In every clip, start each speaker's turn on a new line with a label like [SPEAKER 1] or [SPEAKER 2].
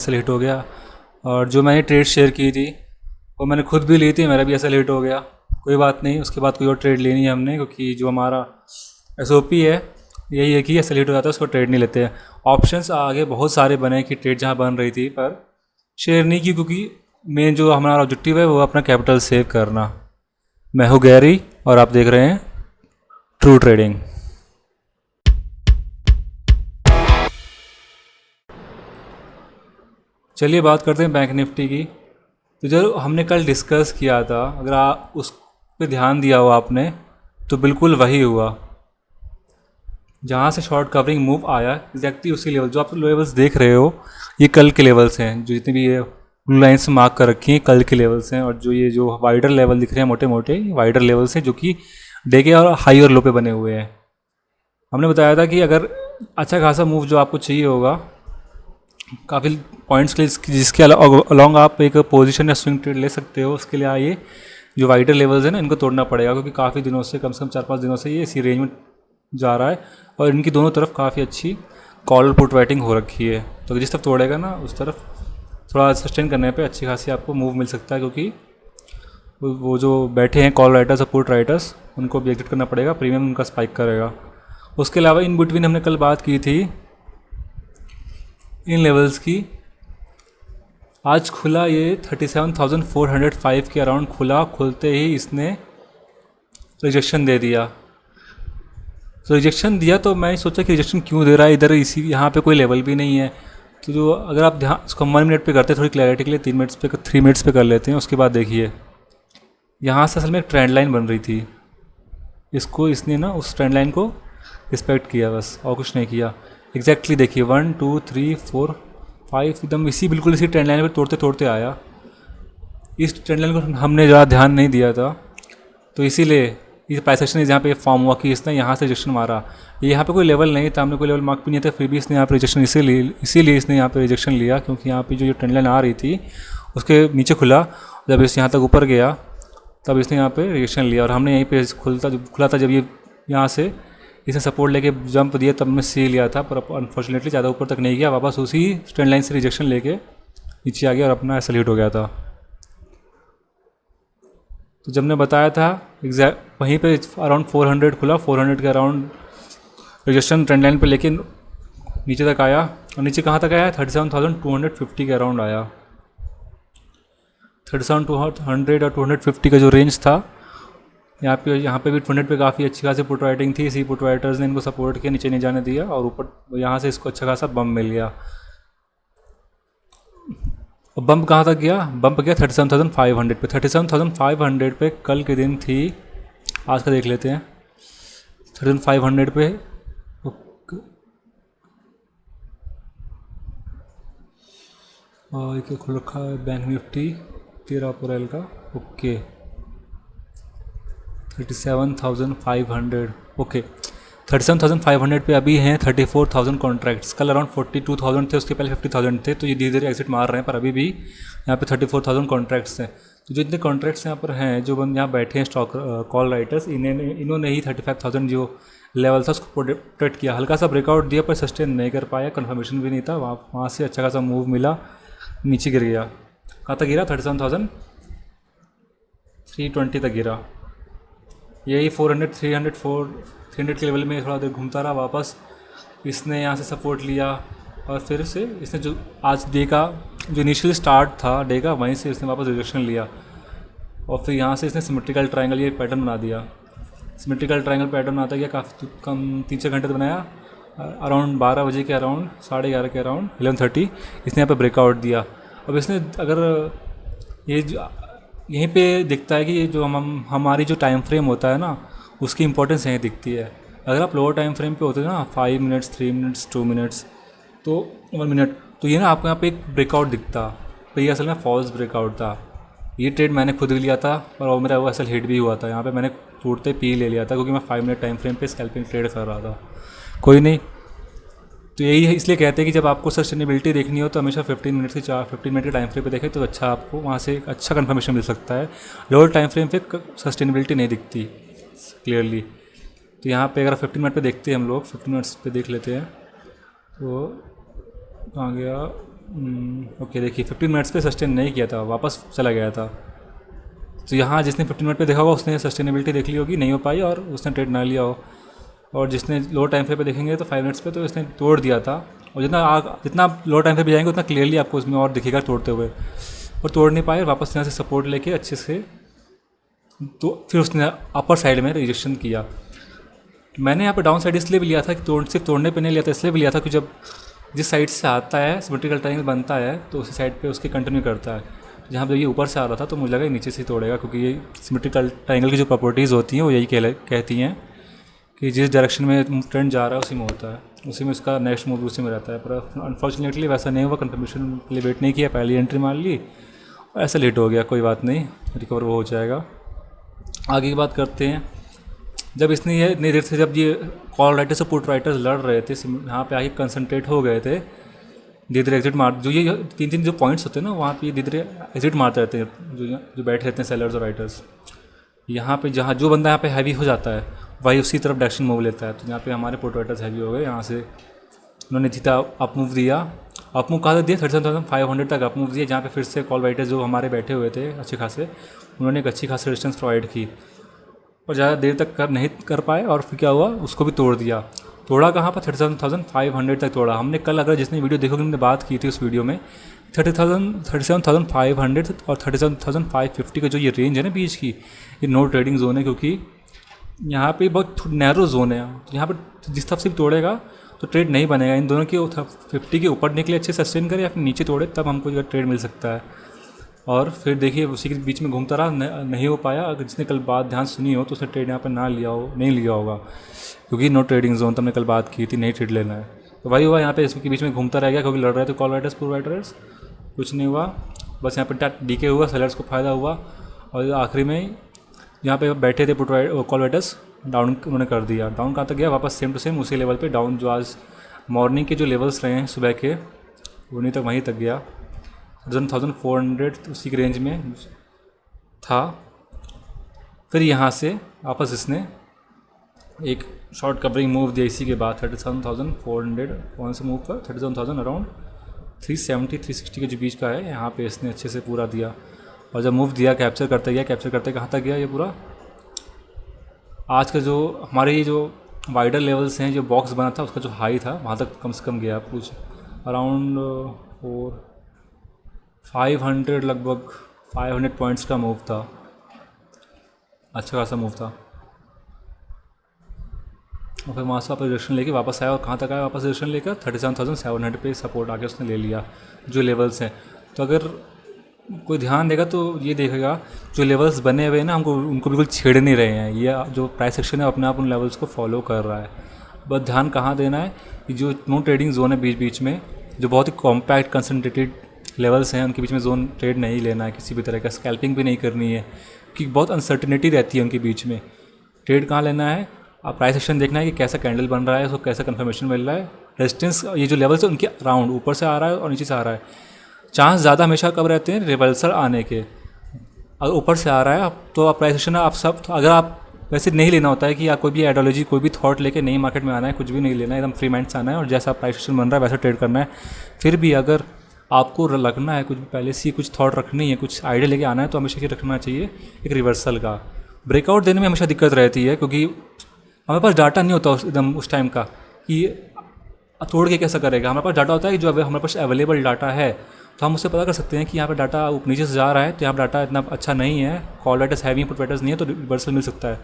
[SPEAKER 1] SL hit हो गया। और जो मैंने ट्रेड शेयर की थी वो मैंने खुद भी ली थी, मेरा भी एसएल हिट हो गया। कोई बात नहीं, उसके बाद कोई और ट्रेड लेनी है हमने, क्योंकि जो हमारा एसओपी है यही है कि एसएल हिट हो जाता है उसको ट्रेड नहीं लेते हैं। ऑप्शंस आगे बहुत सारे बने कि ट्रेड जहाँ बन रही थी, पर शेयर नहीं की, क्योंकि मेन जो हमारा ऑब्जेक्टिव है वो अपना कैपिटल सेव करना। मैं हूँ गैरी और आप देख रहे हैं ट्रू ट्रेडिंग। चलिए बात करते हैं बैंक निफ्टी की। तो जो हमने कल डिस्कस किया था, अगर आप उस पर ध्यान दिया हो आपने, तो बिल्कुल वही हुआ। जहाँ से शॉर्ट कवरिंग मूव आया एग्जैक्टली उसी लेवल, जो आप लेवल्स देख रहे हो ये कल के लेवल्स हैं। जो जितनी भी ये ब्लू लाइन्स मार्क कर रखी हैं कल के लेवल्स हैं, और जो ये जो वाइडर लेवल दिख रहे हैं मोटे मोटे वाइडर लेवल्स हैं, जो कि डे के और हाई और लो पे बने हुए हैं। हमने बताया था कि अगर अच्छा खासा मूव जो आपको चाहिए होगा काफ़ी पॉइंट्स के लिए, जिसके अलॉन्ग आप एक पोजीशन या स्विंग ट्रेड ले सकते हो, उसके लिए ये जो वाइडर लेवल्स हैं ना इनको तोड़ना पड़ेगा, क्योंकि काफ़ी दिनों से, कम से कम 4-5 दिनों से ये इसी रेंज में जा रहा है और इनकी दोनों तरफ काफ़ी अच्छी कॉल पुट राइटिंग हो रखी है। तो जिस तरफ तोड़ेगा ना उस तरफ थोड़ा सस्टेन करने पे अच्छी खासी आपको मूव मिल सकता है, क्योंकि वो जो बैठे हैं कॉल राइटर्स और पुट राइटर्स उनको भी एग्जिट करना पड़ेगा, प्रीमियम उनका स्पाइक करेगा। उसके अलावा इन बिटवीन हमने कल बात की थी इन लेवल्स की। आज खुला ये 37,405 के अराउंड खुला, खुलते ही इसने रिजेक्शन दे दिया। तो रिजेक्शन दिया तो मैं सोचा कि रिजेक्शन क्यों दे रहा है, इधर इसी यहाँ पे कोई लेवल भी नहीं है। तो जो अगर आप ध्यान इसको 1 मिनट पे करते हैं थोड़ी क्लैरिटी के लिए, 3 मिनट्स पे कर लेते हैं। उसके बाद देखिए यहाँ से असल में एक ट्रेंड लाइन बन रही थी, इसको इसने ना उस ट्रेंड लाइन को रिस्पेक्ट किया बस, और कुछ नहीं किया। एग्जैक्टली देखिए 1 2 3 4 5 एकदम इसी बिल्कुल इसी ट्रेंड लाइन पर तोड़ते तोड़ते आया। इस ट्रेंड लाइन को हमने ज़्यादा ध्यान नहीं दिया था, तो इसीलिए ये प्राइस एक्शन जहाँ पे फॉर्म हुआ कि इसने यहाँ से रिजेक्शन मारा। यहाँ पे कोई लेवल नहीं था, हमने कोई लेवल मार्क भी नहीं था, फिर भी इसने यहाँ पे रिजेक्शन इसीलिए इसने यहाँ पे रिजेक्शन लिया, क्योंकि यहाँ पे जो ट्रेंड लाइन आ रही थी उसके नीचे खुला। जब इस यहाँ तक ऊपर गया तब इसने यहाँ पे रिजेक्शन लिया, और हमने यहीं पे खुला था जब ये यहाँ से इसने सपोर्ट लेके जंप दिया तब मैं सी लिया था, पर अनफॉर्चुनेटली ज़्यादा ऊपर तक नहीं गया, वापस उसी ट्रेंड लाइन से रिजेक्शन लेके नीचे आ गया और अपना एसएल हिट हो गया था। तो जब मैं बताया था एग्जैक्ट वहीं पे अराउंड 400 खुला, 400 के अराउंड रिजेक्शन ट्रेंड लाइन पे लेके नीचे तक आया, और नीचे कहाँ तक आया 37,250 के अराउंड आया। 37,200 और 250 का जो रेंज था, यहाँ पे भी 200 पे काफ़ी अच्छी खासी पुट राइटिंग थी। इसी पुट राइटर्स ने इनको सपोर्ट किया, नीचे नहीं जाने दिया, और ऊपर यहाँ से इसको अच्छा खासा बम्प मिल गया। और बम्प कहाँ तक गया, बम्प गया 37,500 पे। 37,500 पे कल के दिन थी, आज का देख लेते हैं। 37,500 पे और एक खुल रखा है बैंक निफ्टी 13 अप्रैल का। ओके 37,500 ओके 37,500 पे अभी हैं 34,000 कॉन्ट्रैक्ट्स। कल अराउंड 42,000 थे, उसके पहले 50,000 थे, तो ये धीरे धीरे एग्जिट मार रहे हैं, पर अभी भी यहाँ पे 34,000 कॉन्ट्रैक्ट्स हैं। तो जो इतने कॉन्ट्रैक्ट्स यहाँ पर हैं, जो बंद यहाँ बैठे हैं स्टॉक कॉल राइटर्स, इन्होंने ही 35,000 जो लेवल था उसको प्रोटेक्ट किया। हल्का सा ब्रेकआउट दिया पर सस्टेन नहीं कर पाया, कन्फर्मेशन भी नहीं था, वहाँ से अच्छा खासा मूव मिला, नीचे गिर गया। कहाँ तक गिरा 37,320 तक गिरा। यही 300 के लेवल में थोड़ा देर घूमता रहा, वापस इसने यहाँ से सपोर्ट लिया, और फिर से इसने जो आज डे का जो इनिशियल स्टार्ट था डे का, वहीं से इसने वापस रिजेक्शन लिया, और फिर यहाँ से इसने सिमेट्रिकल ट्रायंगल ये पैटर्न बना दिया। सिमेट्रिकल ट्रायंगल पैटर्न बनाता गया, काफ़ी कम 3-4 घंटे तो बनाया। अराउंड 12 बजे के अराउंड, 11:30 के अराउंड 11:30 इसने यहाँ पे ब्रेकआउट दिया। अब इसने अगर ये यहीं पे दिखता है कि ये जो हमारी जो टाइम फ्रेम होता है ना, उसकी इंपॉर्टेंस यहीं दिखती है। अगर आप लोअर टाइम फ्रेम पे होते हैं ना 5 मिनट्स 3 मिनट्स 2 मिनट्स तो 1 मिनट, तो ये ना आपको यहाँ पे एक ब्रेकआउट दिखता, तो ये असल में फॉल्स ब्रेकआउट था। ये ट्रेड मैंने खुद भी लिया था, और वो मेरा वो असल हिट भी हुआ था। यहाँ पे मैंने टूटते पी ले लिया था, क्योंकि मैं 5 मिनट टाइम फ्रेम पे स्कैल्पिंग ट्रेड कर रहा था। कोई नहीं, तो यही है, इसलिए कहते हैं कि जब आपको सस्टेनेबिलिटी देखनी हो तो हमेशा 15 मिनट के टाइम फ्रेम पे देखें, तो अच्छा आपको वहाँ से एक अच्छा कन्फर्मेशन मिल सकता है। लोअर टाइम फ्रेम पे सस्टेनेबिलिटी नहीं दिखती क्लियरली। तो यहाँ पे अगर 15 मिनट पे देखते हैं हम लोग, 15 मिनट्स पे देख लेते हैं, तो कहाँ गया ओके देखिए 15 मिनट्स पे सस्टेन नहीं किया था, वापस चला गया था। तो यहाँ जिसने 15 मिनट पे देखा होगा उसने सस्टेनेबिलिटी देख ली होगी, नहीं हो पाई और उसने ट्रेड ना लिया हो। और जिसने लो टाइम फ्रेम पे देखेंगे तो 5 मिनट्स पे तो इसने तोड़ दिया था। और जितना आप लो टाइम फ्रेम पे जाएंगे उतना क्लियरली आपको उसमें और दिखेगा तोड़ते हुए, और तोड़ नहीं पाए। वापस यहाँ से सपोर्ट लेके अच्छे से तो फिर उसने अपर साइड में रिजेक्शन किया। मैंने यहाँ पे डाउन साइड इसलिए भी लिया था कि सिर्फ तोड़ने पे नहीं लिया था, इसलिए भी लिया था कि जब जिस साइड से आता है सिमेट्रिकल ट्रायंगल बनता है तो उसी साइड पे उसके कंटिन्यू करता है। जहाँ पे ये ऊपर से आ रहा था तो मुझे लगा ये नीचे से तोड़ेगा, क्योंकि ये सिमेट्रिकल ट्रायंगल की जो प्रॉपर्टीज़ होती हैं वो यही कहती हैं कि जिस डायरेक्शन में ट्रेंड जा रहा है उसी में होता है, उसी में उसका नेक्स्ट मूव उसी में रहता है। पर अनफॉर्चुनेटली वैसा नहीं हुआ, कंफर्मेशन के लिए वेट नहीं किया, पहली एंट्री मार ली और ऐसा लेट हो गया। कोई बात नहीं, रिकवर वो हो जाएगा। आगे की बात करते हैं। जब इसने ये इतनी देर से जब ये कॉल राइटर्स और पुट राइटर्स लड़ रहे थे, यहाँ पे आके कंसंट्रेट हो गए थे, धीरे धीरे एग्जिट मार, जो ये तीन जो पॉइंट्स होते हैं ना वहाँ पे धीरे धीरे एग्जिट मारते रहते हैं जो बैठे रहते हैं सेलर्स और राइटर्स। यहाँ पे जहाँ जो बंदा यहाँ पे हैवी हो जाता है वही उसी तरफ डायरेक्शन मूव लेता है। तो यहाँ पे हमारे पुट राइटर्स हैवी हो गए, यहाँ से उन्होंने जीता अप मूव दिया। अप मूव कहाँ तक दिया, 37,500 तक अप मूव दिया, जहाँ पे फिर से कॉल राइटर्स जो हमारे बैठे हुए थे अच्छे खासे, उन्होंने एक अच्छी खासी रेजिस्टेंस प्रोवाइड की और ज़्यादा देर तक नहीं कर पाए। और फिर क्या हुआ, उसको भी तोड़ दिया। तोड़ा कहाँ पर, 37,500 तक तोड़ा। हमने कल, अगर जिसने वीडियो देखोगे, हमने बात की थी उस वीडियो में 37,500 और 37,550 का जो ये रेंज है ना बीच की, ये नो ट्रेडिंग जोन है, क्योंकि यहाँ पे बहुत नैरो जोन है। तो यहाँ पर जिस तरफ से भी तोड़ेगा तो ट्रेड नहीं बनेगा। इन दोनों के 50 के ऊपर निकले अच्छे सस्टेन करे या फिर नीचे तोड़े, तब हमको जो ट्रेड मिल सकता है। और फिर देखिए उसी के बीच में घूमता रहा, नहीं हो पाया। अगर जिसने कल बात ध्यान सुनी हो तो उसने ट्रेड यहाँ पर नहीं लिया होगा, क्योंकि नो ट्रेडिंग जोन तो हमने कल बात की थी, नहीं ट्रेड लेना है। तो वही हुआ, यहाँ पे इसके बीच में घूमता रह गया, क्योंकि लड़ रहे थे कॉल राइटर्स पुट राइटर्स, कुछ नहीं हुआ। बस यहाँ पर डीके हुआ, सेलर्स को फ़ायदा हुआ। और आखिरी में यहाँ पे बैठे थे कॉल राइटर्स, डाउन उन्होंने कर दिया। डाउन कहाँ तक गया, वापस सेम टू सेम उसी लेवल पे डाउन, जो आज मॉर्निंग के जो लेवल्स रहे हैं सुबह के, उन्हीं तक वहीं तक गया। 1400 उसी के रेंज में था। फिर यहाँ से वापस इसने एक शॉर्ट कवरिंग मूव दिया इसी के बाद 37,400 कौन सा मूव था, 37,000 अराउंड 370-360 के जो बीच का है, यहाँ पे इसने अच्छे से पूरा दिया। और जब मूव दिया कैप्चर करते कहाँ तक गया ये पूरा। आज का जो हमारे ये जो वाइडर लेवल्स हैं, जो बॉक्स बना था उसका जो हाई था वहाँ तक कम से कम गया, कुछ अराउंड 500 लगभग 500 पॉइंट्स का मूव था, अच्छा खासा मूव था। और फिर वहाँ से वापस डायरेक्शन लेके वापस आया, और कहाँ तक आया वापस डायरेक्शन लेकर 37,700 पे सपोर्ट आके उसने ले लिया जो लेवल्स हैं। तो अगर कोई ध्यान देगा तो ये देखेगा जो लेवल्स बने हुए हैं ना, हमको उनको बिल्कुल छेड़ नहीं रहे हैं। ये जो प्राइस सेक्शन है अपने आप उन लेवल्स को फॉलो कर रहा है। बस ध्यान कहाँ देना है कि जो नो ट्रेडिंग जोन है बीच बीच में, जो बहुत ही कॉम्पैक्ट कंसनट्रेटेड लेवल्स हैं, उनके बीच में जोन ट्रेड नहीं लेना है, किसी भी तरह का स्कैल्पिंग भी नहीं करनी है, क्योंकि बहुत अनसर्टिनिटी रहती है उनके बीच में। ट्रेड कहाँ लेना है, आप प्राइस सेक्शन देखना है कि कैसा कैंडल बन रहा है, उसको कैसा कंफर्मेशन मिल रहा है, रेजिस्टेंस ये जो लेवल्स है उनके अराउंड ऊपर से आ रहा है और नीचे से आ रहा है। चांस ज़्यादा हमेशा कब रहते हैं, रिवर्सल आने के। अगर ऊपर से आ रहा है तो आप प्राइस सेक्शन आप सब, अगर आप वैसे नहीं लेना होता है कि आप कोई भी आइडियोलॉजी कोई भी थॉट लेके नहीं मार्केट में आना है, कुछ भी नहीं लेना है, एकदम फ्री माइंड से आना है और जैसा प्राइस सेक्शन बन रहा है वैसा ट्रेड करना है। फिर भी अगर आपको लगना है कुछ पहले से कुछ थॉट रखनी है, कुछ आइडिया लेके आना है, तो हमेशा ये रखना चाहिए एक रिवर्सल का। ब्रेकआउट देने में हमेशा दिक्कत रहती है, क्योंकि हमारे पास डाटा नहीं होता एकदम उस टाइम का कि तोड़ के कैसा करेगा। हमारे पास डाटा होता है कि जो हमारे पास अवेलेबल डाटा है तो हम उससे पता कर सकते हैं कि यहाँ पे डाटा नीचे से जा रहा है तो यहाँ पर डाटा इतना अच्छा नहीं है, call writers heavy put writers नहीं है, तो रिवर्सल मिल सकता है।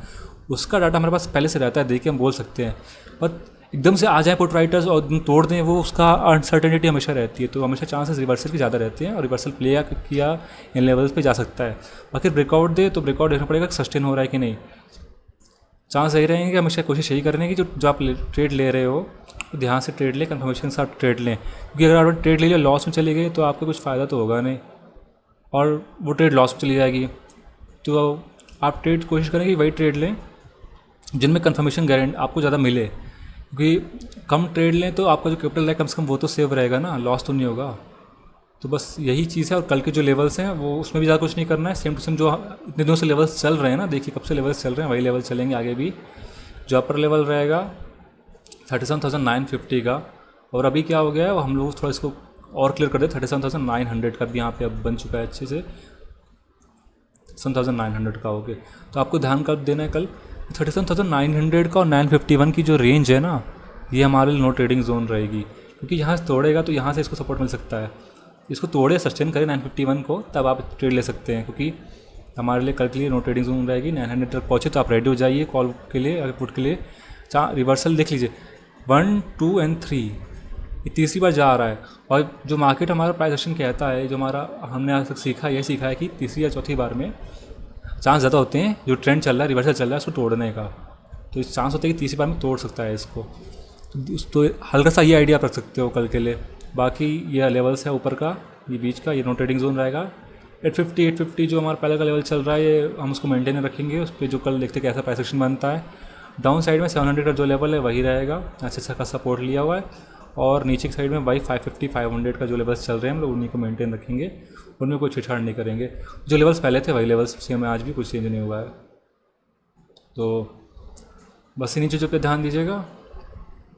[SPEAKER 1] उसका डाटा हमारे पास पहले से रहता है, देख के हम बोल सकते हैं। पर एकदम से आ जाए पुट राइटर्स और तोड़ दें, वो उसका अनसर्टेनिटी हमेशा रहती है। तो हमेशा चांसेस रिवर्सल के ज़्यादा रहते हैं और रिवर्सल प्ले किया इन लेवल्स पे जा सकता है। बाकी ब्रेकआउट दे तो ब्रेकआउट देखना पड़ेगा सस्टेन हो रहा है कि नहीं। चांस सही रहेंगे, हमेशा कोशिश यही करने की जो आप ट्रेड ले रहे हो तो ध्यान से ट्रेड लें, कंफर्मेशन के साथ ट्रेड लें, क्योंकि अगर आपने ट्रेड ले लिया लॉस में चली गई तो आपको कुछ फ़ायदा तो होगा नहीं और वो ट्रेड लॉस में चली जाएगी। तो आप ट्रेड कोशिश करें कि वही ट्रेड लें जिनमें कंफर्मेशन गारंटी आपको ज़्यादा मिले, क्योंकि कम ट्रेड लें तो आपका जो कैपिटल है कम से कम वो तो सेव रहेगा ना, लॉस तो नहीं होगा। तो बस यही चीज़ है। और कल के जो लेवल्स हैं वो उसमें भी ज़्यादा कुछ नहीं करना है, सेम टू सेम जो इतने दिनों से लेवल्स चल रहे हैं ना, देखिए कब से लेवल्स चल रहे हैं वही लेवल चलेंगे आगे भी। जो अपर लेवल रहेगा 37,950 का, और अभी क्या हो गया है हम लोग थोड़ा इसको और क्लियर कर दे। 37,900 का भी यहाँ पे अब बन चुका है अच्छे से, 37,900 का हो गया। तो आपको ध्यान कब देना है, कल 37,900 का और 951 की जो रेंज है ना, ये हमारे लिए नो ट्रेडिंग जोन रहेगी, क्योंकि यहाँ से तोड़ेगा तो यहाँ से इसको सपोर्ट मिल सकता है। इसको तोड़े सस्टेन करें 951 को, तब आप ट्रेड ले सकते हैं, क्योंकि हमारे लिए कल के लिए नो ट्रेडिंग जोन रहेगी। 900 तक पहुँचे तो आप रेडी हो जाइए कॉल के लिए, अगर पुट के लिए। रिवर्सल देख लीजिए 1, 2 और 3, ये तीसरी बार जा रहा है। और जो मार्केट हमारा प्राइस एक्शन कहता है, जो हमारा हमने आज तक सीखा है कि तीसरी या चौथी बार में चांस ज़्यादा होते हैं, जो ट्रेंड चल रहा है रिवर्सल चल रहा है उसको तोड़ने का, तो इस चांस होता है कि तीसरी बार में तोड़ सकता है इसको। तो हल्का सा ये आइडिया आप रख सकते हो कल के लिए। बाकी ये लेवल्स है ऊपर का, ये बीच का, ये नो ट्रेडिंग जोन रहेगा। 850 जो हमारा पहले का लेवल चल रहा है, ये हम उसको मेंटेन रखेंगे। उस पर जो कल देखते कैसा प्राइस एक्शन बनता है। डाउन साइड में 700 का जो लेवल है वही रहेगा, अच्छा का सपोर्ट लिया हुआ है। और नीचे की साइड में वही 550 500 का जो लेवल्स चल रहे हैं हम लोग उन्हीं को मेंटेन रखेंगे, उनमें कोई छेड़छाड़ नहीं करेंगे। जो लेवल्स पहले थे वही लेवल्स सेम है, आज भी कुछ चेंज नहीं हुआ है। तो बस इन्हीं चीज़ों पे ध्यान दीजिएगा।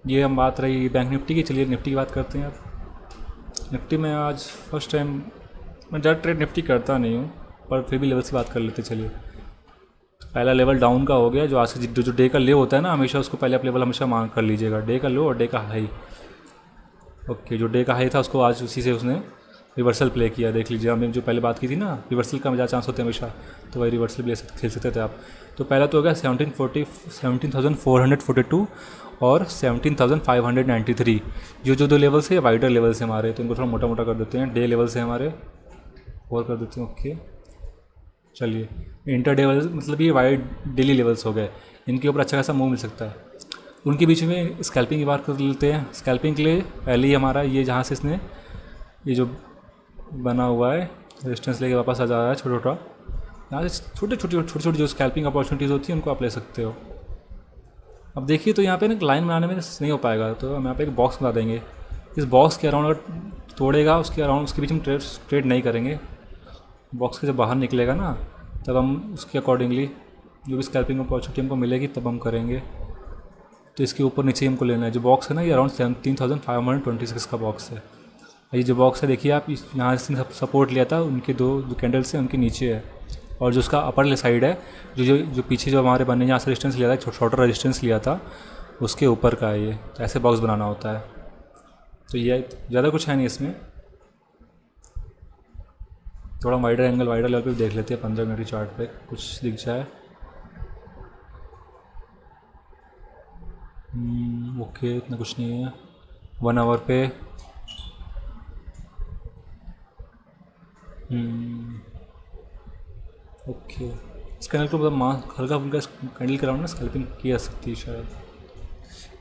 [SPEAKER 1] ये हम बात रही बैंक निफ्टी की, चलिए निफ्टी की बात करते हैं अब। निफ्टी में आज फर्स्ट टाइम, मैं ज़्यादा ट्रेड निफ्टी करता नहीं हूँ, पर फिर भी लेवल्स की बात कर लेते चलिए। पहला लेवल डाउन का हो गया, जो आज से जो डे का ले होता है ना, हमेशा उसको पहले आप लेवल हमेशा मार्क कर लीजिएगा, डे का लो और डे का हाई। ओके, जो डे का हाई था उसको आज उसी से उसने रिवर्सल प्ले किया। देख लीजिए, हमने जो पहले बात की थी ना, रिवर्सल का ज़्यादा चांस होते हैं हमेशा, तो वही रिवर्सल भी खेल सकते थे आप। तो पहला तो हो गया 17,442 और 17,593। जो दो लेवल्स है वाइडर लेवल्स हैं हमारे, तो इनको थोड़ा मोटा मोटा कर देते हैं। डे लेवल्स हैं हमारे, और कर देते हैं। ओके चलिए, इंटर डे लेवल्स मतलब ये वाइड डेली लेवल्स हो गए, इनके ऊपर अच्छा खासा मूव मिल सकता है। उनके बीच में स्कैल्पिंग की बात कर लेते हैं। स्कैल्पिंग के लिए पहले ही हमारा ये जहाँ से इसने ये जो बना हुआ है रेजिस्टेंस लेके वापस आ जा रहा है छोटा, यहाँ से छोटे छोटे जो स्कैल्पिंग अपॉर्चुनिटीज़ होती हैं उनको आप ले सकते हो। अब देखिए, तो यहाँ पे ना लाइन बनाने में नहीं हो पाएगा, तो हम यहाँ पे एक बॉक्स बना देंगे। इस बॉक्स के अराउंड अगर तोड़ेगा, उसके अराउंड उसके बीच में ट्रेड नहीं करेंगे। बॉक्स के जब बाहर निकलेगा ना, तब हम उसके अकॉर्डिंगली जो भी स्कैल्पिंग अपॉर्चुनिटी हमको मिलेगी तब हम करेंगे। तो इसके ऊपर नीचे हमको लेना है। जो बॉक्स है ना, ये अराउंड 17,526 का बॉक्स है। ये जो बॉक्स है देखिए आप, यहाँ से सपोर्ट लिया था, उनके दो जो कैंडल्स हैं उनके नीचे है। और जो उसका अपर साइड है, जो पीछे जो हमारे बने यहाँ से रेजिस्टेंस लिया था, शॉर्टर रेजिस्टेंस लिया था, उसके ऊपर का है ये। तो ऐसे बॉक्स बनाना होता है। तो ये ज़्यादा कुछ है नहीं इसमें। थोड़ा वाइडर एंगल, वाइडर लेवल पे देख लेते हैं 15 मिनट की चार्ट पे कुछ दिख जाए। ओके, इतना कुछ नहीं है। 1 आवर पे ओके, इस कैंडल को मतलब हल्का फुल्का कैंडल कराउंड ना स्कैल्पिंग की जा सकती है शायद।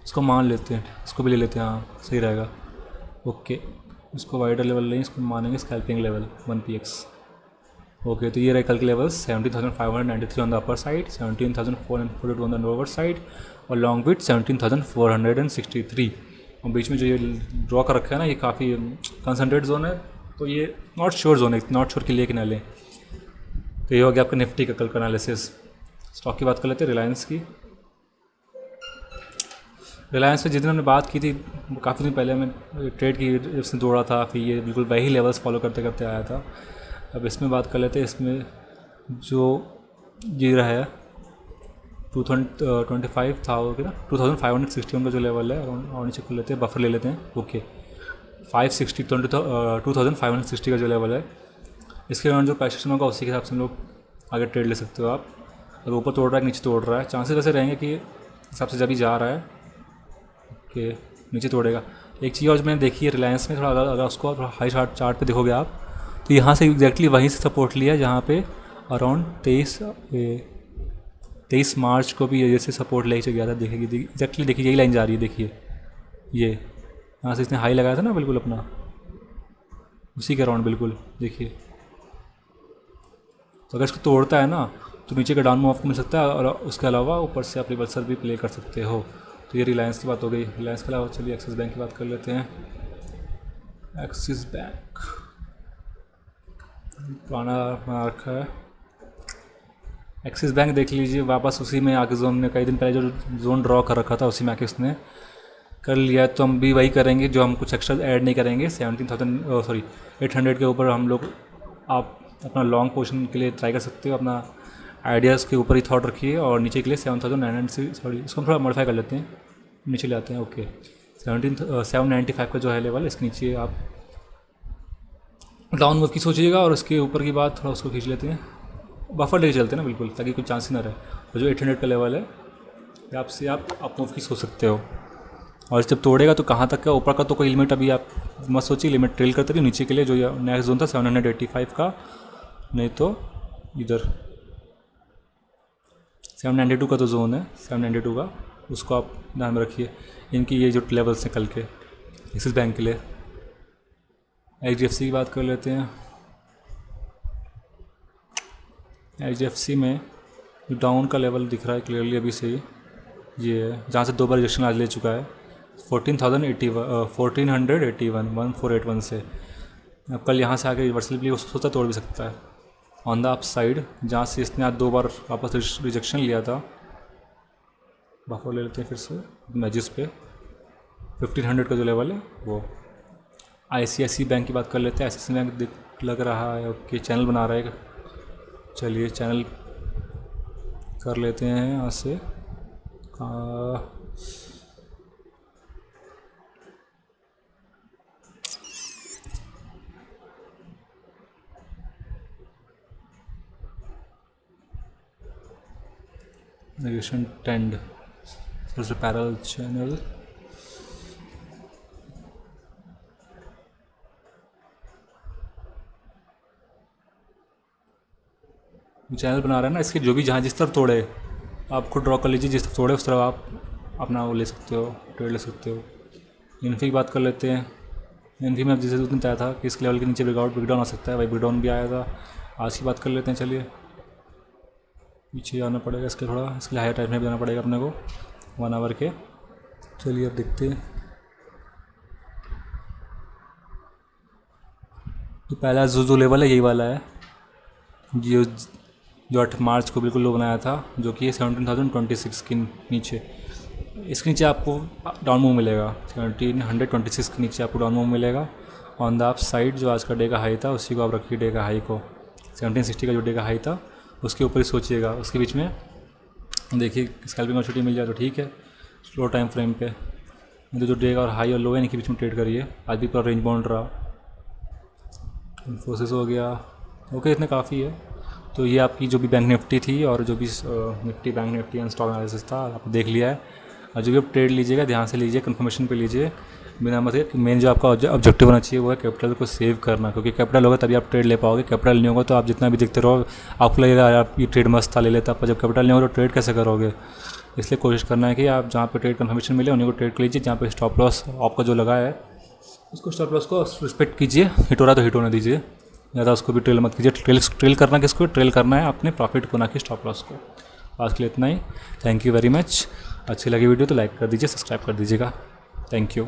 [SPEAKER 1] इसको मान लेते हैं, इसको भी ले लेते हैं, हाँ सही रहेगा। ओके, इसको वाइडर लेवल लें, इसको मानेंगे स्कैल्पिंग लेवल 1px। ओके, तो ये रहे कल के levels 17,593 on the upper side, 17,442 on the lower side, और लॉन्ग विथ 17,463। और बीच में जो ये ड्रॉ कर रखा है ना, ये काफ़ी कंसंट्रेट जोन है, तो ये नॉट श्योर जोन है, नॉट श्योर के लिए कि ना लें। तो ये हो गया आपका निफ्टी का कल का एनालिसिस। स्टॉक की बात कर लेते हैं, रिलायंस की। रिलायंस पे जिस दिन हमने बात की थी, काफ़ी दिन पहले हमें ट्रेड की इसने दौड़ा था, फिर ये बिल्कुल वही लेवल्स फॉलो करते करते आया था। अब इसमें बात कर लेते हैं। इसमें जो ये रहा है 2025 था हो गया ना, 2561 का जो लेवल है, और नीचे कर लेते हैं, बफर ले लेते हैं। ओके, 2560 का जो लेवल है, इसके अराउंड जो पैसेशन होगा उसी के हिसाब से हम लोग आगे ट्रेड ले सकते हो आप। अगर ऊपर तोड़ रहा है, नीचे तोड़ रहा है, चांसेस ऐसे रहेंगे कि हिसाब से जब भी जा रहा है कि नीचे तोड़ेगा। एक चीज़ और जो मैंने देखी है रिलायंस में, थोड़ा अगर उसको थोड़ा हाई चार्ट पे देखोगे आप, तो यहाँ से एग्जैक्टली वहीं से सपोर्ट लिया जहाँ पे अराउंड 23 मार्च को भी जैसे सपोर्ट लेके गया था। देखेगी एग्जैक्टली, देखिए यही लाइन जा रही है, देखिए ये यहाँ से इसने हाई लगाया था ना बिल्कुल अपना, उसी के अराउंड बिल्कुल देखिए। तो अगर इसको तोड़ता है ना, तो नीचे का डाउन मूव आपको मिल सकता है, और उसके अलावा ऊपर से आप रिवर्सल भी प्ले कर सकते हो। तो ये रिलायंस की बात हो गई। रिलायंस के अलावा चलिए एक्सिस बैंक की बात कर लेते हैं। एक्सिस बैंक पुराना बना रखा है। एक्सिस बैंक देख लीजिए, वापस उसी में आके जोन में, कई दिन पहले जो जोन ड्रॉ कर रखा था उसी में आके उसने कर लिया है तो हम भी वही करेंगे, जो हम कुछ एक्स्ट्रा ऐड नहीं करेंगे। 800 के ऊपर हम लोग, आप अपना लॉन्ग पोर्शन के लिए ट्राई कर सकते हो, अपना आइडियाज़ के ऊपर ही थॉट रखिए। और नीचे के लिए 7900, सॉरी इसको हम थोड़ा मॉडिफाई कर लेते हैं, नीचे ले आते हैं। ओके 795 का जो है लेवल, इसके नीचे आप डाउन मूव की सोचिएगा। और इसके ऊपर की बात थोड़ा उसको खींच लेते हैं, बफर लेके चलते हैं ना बिल्कुल, ताकि कोई चांस ही ना रहे। और जो 800 का लेवल है आपसे आप अप मूव की सोच सकते हो। और जब तोड़ेगा तो कहाँ तक का, ऊपर का तो कोई लिमिट अभी आप मत सोचिए, लिमिट ट्रेल करते रहिए। नीचे के लिए जो नेक्स्ट जोन था 785 का, नहीं तो इधर 792 का तो जोन है, 792 का, उसको आप ध्यान में रखिए। इनकी ये जो लेवल्स हैं कल के एक्सिस बैंक के लिए। HDFC की बात कर लेते हैं। HDFC में डाउन का लेवल दिख रहा है क्लियरली अभी से ही, ये है जहाँ से 2 बार रिजेक्शन आज ले चुका है, 1481 से। अब कल यहाँ से आके रिवर्सल भी सोचता तोड़ भी सकता है। ऑन द अप साइड जहाँ से इसने आज 2 बार वापस रिजेक्शन लिया था, बफर ले लेते हैं फिर से मैजिस पे 1500 का जो लेवल है वो। ICICI बैंक की बात कर लेते हैं। ICICI बैंक लग रहा है ओके, चैनल बना रहा है, चलिए चैनल कर लेते हैं यहाँ से। नेगेशन टेंड सबसे पैरल चैनल, चैनल बना रहा है ना, इसके जो भी जहाँ जिस तरफ तोड़े आप खुद ड्रॉ कर लीजिए, जिस तरफ तोड़े उस तरफ आप अपना वो ले सकते हो, ट्रेड ले सकते हो। इन्फी की बात कर लेते हैं। इन्फी में अब जैसे उस दिन तय था कि इसके लेवल के नीचे ब्रेकडाउन आ सकता है, भाई ब्रेकडाउन भी आया था। आज की बात कर लेते हैं, चलिए पीछे आना पड़ेगा इसके, थोड़ा इसके लिए हायर टाइम में भी जाना पड़ेगा अपने को 1 आवर के। चलिए अब देखते हैं। तो पहला जो लेवल है यही वाला है, जो 8 मार्च को बिल्कुल लो बनाया था, जो कि 17,026 के नीचे। इसके नीचे आपको डाउन मूव मिलेगा, 1726 के नीचे आपको डाउन मूव मिलेगा। ऑन द अप साइड जो आज का डे का हाई था उसी को आप रखिए, डे का हाई को 1760 का जो डे का हाई था उसके ऊपर ही सोचिएगा। उसके बीच में देखिए स्कैल्पिंग और छुट्टी मिल जाए तो ठीक है, स्लो टाइम फ्रेम पे। तो जो डे का और हाई और लो है इनके बीच में ट्रेड करिए। आज भी पूरा रेंज बाउंड रहा। इन्फोसिस हो गया, ओके इतने काफ़ी है। तो ये आपकी जो भी बैंक निफ्टी थी और जो भी Nifty bank Nifty and stock analysis था आप देख लिया है। और जो भी आप ट्रेड लीजिएगा ध्यान से लीजिए, कंफर्मेशन पे लीजिए, बिना मतलब मेन जो आपका ऑब्जेक्टिव होना चाहिए वो है कैपिटल को सेव करना, क्योंकि कैपिटल होगा तभी आप ट्रेड ले पाओगे। कैपिटल नहीं होगा तो आप जितना भी देखते रहो आपको लगेगा आप ये ट्रेड मस्त था ले लेता, पर जब कैपिटल नहीं होगा तो ट्रेड कैसे करोगे। इसलिए कोशिश करना है कि आप जहाँ पे ट्रेड कंफर्मेशन मिले उन्हीं को ट्रेड कर लीजिए। जहाँ पे स्टॉप लॉस आपका जो लगा है उसको स्टॉप लॉस को रिस्पेक्ट कीजिए, हिट हो रहा तो हिट होने दीजिए, ज़्यादा उसको भी ट्रेल मत कीजिए। ट्रेल करना किसको, ट्रेल करना है अपने प्रॉफिट को, ना कि स्टॉप लॉस को। आज के लिए इतना ही, थैंक यू वेरी मच। अच्छी लगी वीडियो तो लाइक कर दीजिए, सब्सक्राइब कर दीजिएगा, थैंक यू।